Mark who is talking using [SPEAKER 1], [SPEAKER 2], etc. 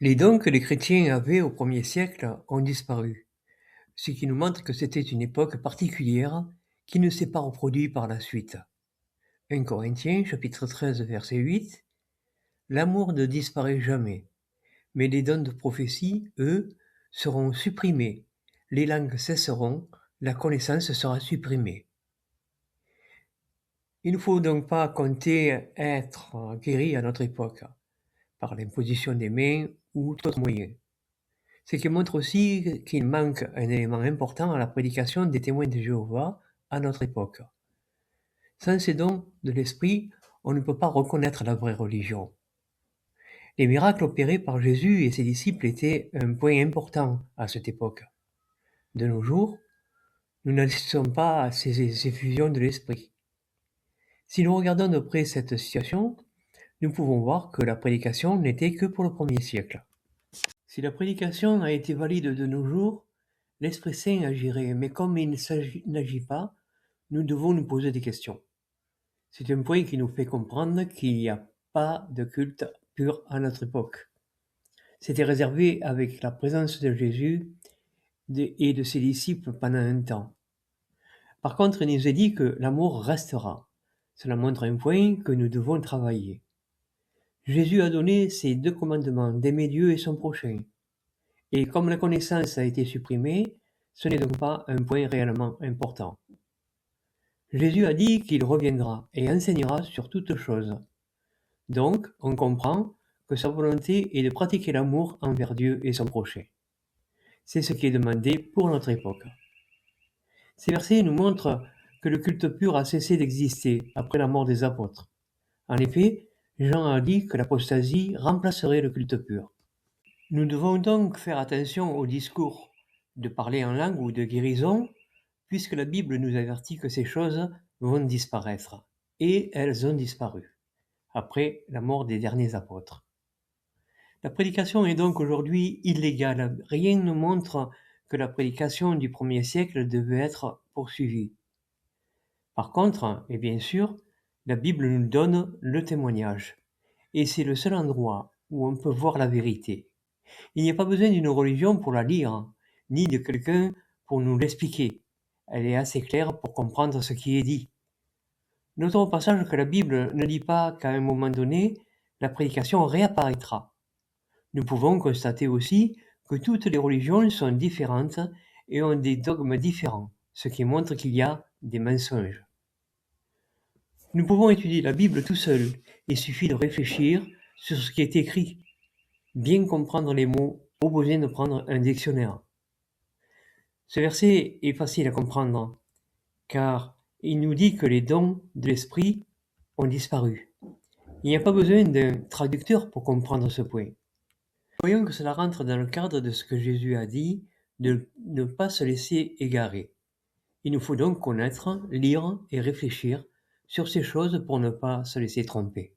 [SPEAKER 1] Les dons que les chrétiens avaient au 1er siècle ont disparu, ce qui nous montre que c'était une époque particulière qui ne s'est pas reproduite par la suite. 1 Corinthiens chapitre 13 verset 8 « L'amour ne disparaît jamais, mais les dons de prophétie, eux, seront supprimés, les langues cesseront, la connaissance sera supprimée. » Il ne faut donc pas compter être guéri à notre époque, par l'imposition des mains ou d'autres moyens. Ce qui montre aussi qu'il manque un élément important à la prédication des témoins de Jéhovah à notre époque. Sans ces dons de l'esprit, on ne peut pas reconnaître la vraie religion. Les miracles opérés par Jésus et ses disciples étaient un point important à cette époque. De nos jours, nous n'assistons pas à ces effusions de l'esprit. Si nous regardons de près cette situation, nous pouvons voir que la prédication n'était que pour le 1er siècle. Si la prédication a été valide de nos jours, l'Esprit Saint agirait, mais comme il n'agit pas, nous devons nous poser des questions. C'est un point qui nous fait comprendre qu'il n'y a pas de culte pur à notre époque. C'était réservé avec la présence de Jésus et de ses disciples pendant un temps. Par contre, il nous est dit que l'amour restera. Cela montre un point que nous devons travailler. Jésus a donné ces 2 commandements d'aimer Dieu et son prochain. Et comme la connaissance a été supprimée, ce n'est donc pas un point réellement important. Jésus a dit qu'il reviendra et enseignera sur toutes choses. Donc, on comprend que sa volonté est de pratiquer l'amour envers Dieu et son prochain. C'est ce qui est demandé pour notre époque. Ces versets nous montrent que le culte pur a cessé d'exister après la mort des apôtres. En effet, Jean a dit que l'apostasie remplacerait le culte pur. Nous devons donc faire attention au discours de parler en langue ou de guérison, puisque la Bible nous avertit que ces choses vont disparaître. Et elles ont disparu, après la mort des derniers apôtres. La prédication est donc aujourd'hui illégale. Rien ne montre que la prédication du 1er siècle devait être poursuivie. Par contre, et bien sûr, la Bible nous donne le témoignage. Et c'est le seul endroit où on peut voir la vérité. Il n'y a pas besoin d'une religion pour la lire, ni de quelqu'un pour nous l'expliquer. Elle est assez claire pour comprendre ce qui est dit. Notons au passage que la Bible ne dit pas qu'à un moment donné, la prédication réapparaîtra. Nous pouvons constater aussi que toutes les religions sont différentes et ont des dogmes différents, ce qui montre qu'il y a des mensonges. Nous pouvons étudier la Bible tout seul. Il suffit de réfléchir sur ce qui est écrit. Bien comprendre les mots, pas besoin de prendre un dictionnaire. Ce verset est facile à comprendre, car il nous dit que les dons de l'esprit ont disparu. Il n'y a pas besoin d'un traducteur pour comprendre ce point. Voyons que cela rentre dans le cadre de ce que Jésus a dit, de ne pas se laisser égarer. Il nous faut donc connaître, lire et réfléchir sur ces choses pour ne pas se laisser tromper.